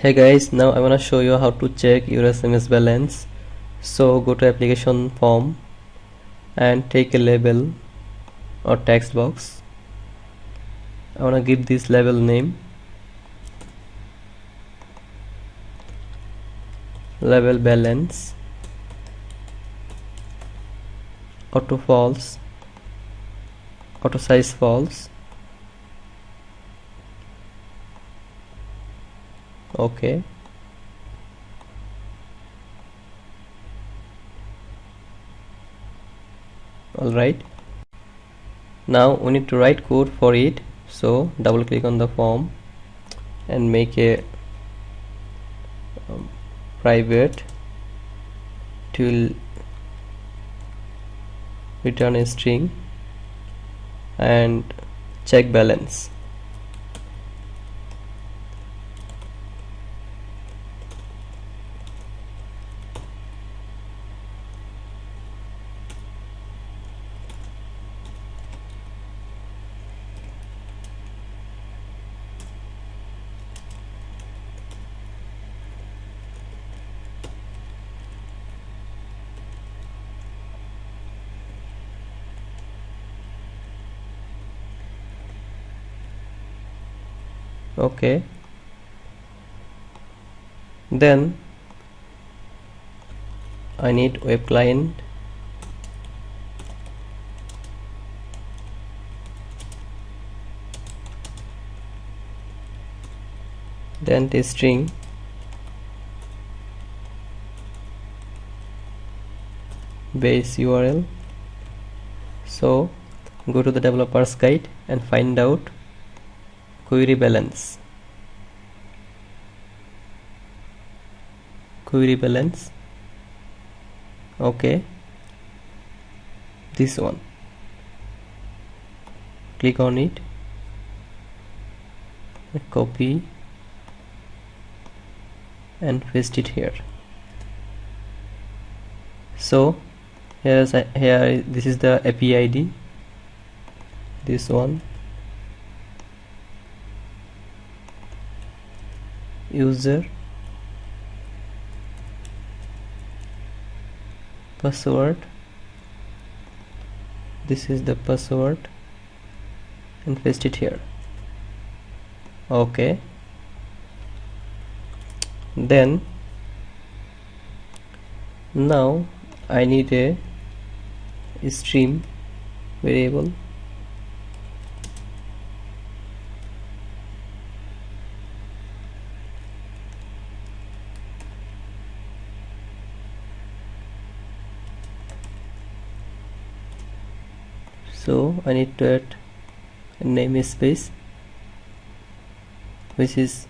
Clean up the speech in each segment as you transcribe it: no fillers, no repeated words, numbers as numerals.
Hey guys, now I wanna show you how to check your SMS balance. So go to application form and take a label or text box. I wanna give this label name, label balance, auto false, auto size false. Okay, alright, now we need to write code for it. So double click on the form and make a private to return a string and check balance. Okay, then I need web client, then the string, base URL. So go to the developer's guide and find out query balance. Query balance. Okay, this one. Click on it, copy and paste it here. So here this is the API ID, this one, user, password, this is the password, and paste it here. Okay, then now I need a stream variable. So I need to add a namespace which is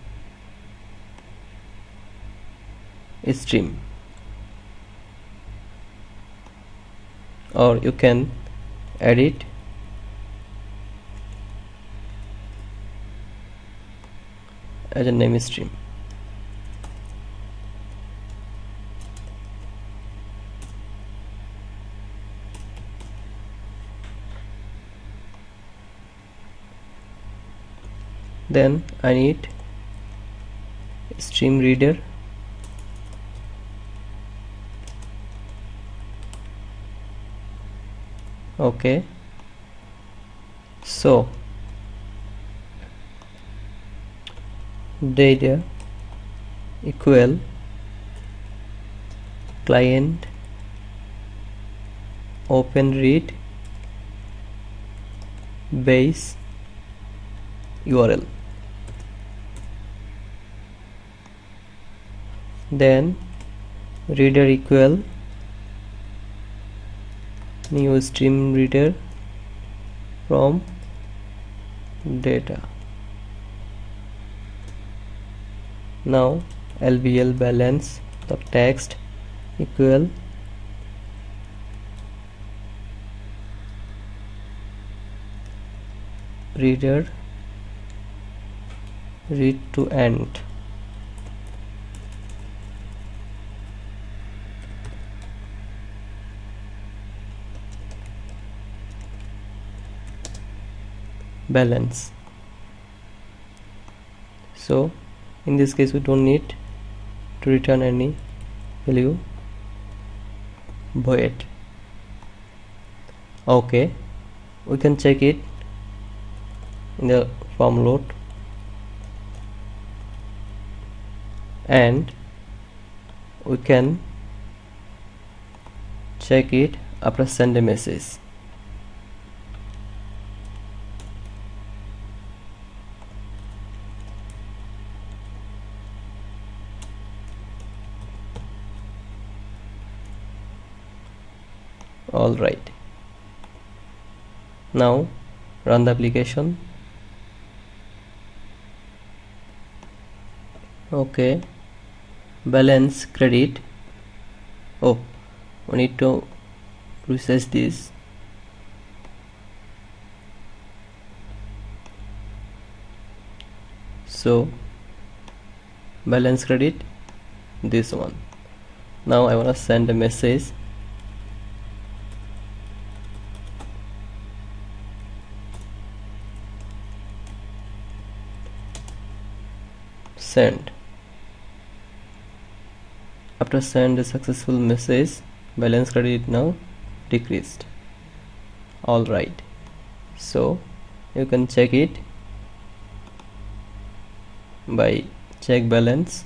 a stream, or you can add it as a name stream. Then I need stream reader, okay. So data equal client open read base URL. Then reader equal new stream reader from data. Now LBL balance the text equal reader read to end. Balance. So In this case we don't need to return any value, void. Okay, we can check it in the form load, and we can check it after send a message. All right, now run the application. Okay, balance credit. Oh, we need to process this. So balance credit, this one. Now I want to send a message. Send. After send a successful message, balance credit now decreased. All right, so you can check it by check balance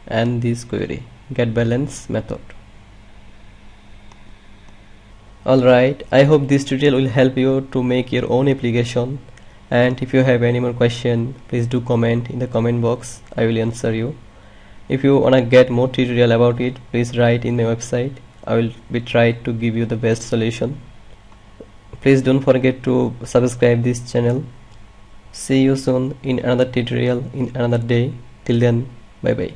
and this query get balance method. All right, I hope this tutorial will help you to make your own application, and if you have any more question, please do comment in the comment box. I will answer you. If you wanna get more tutorial about it, please write in my website. I will be trying to give you the best solution. Please don't forget to subscribe this channel. See you soon in another tutorial in another day. Till then, bye bye.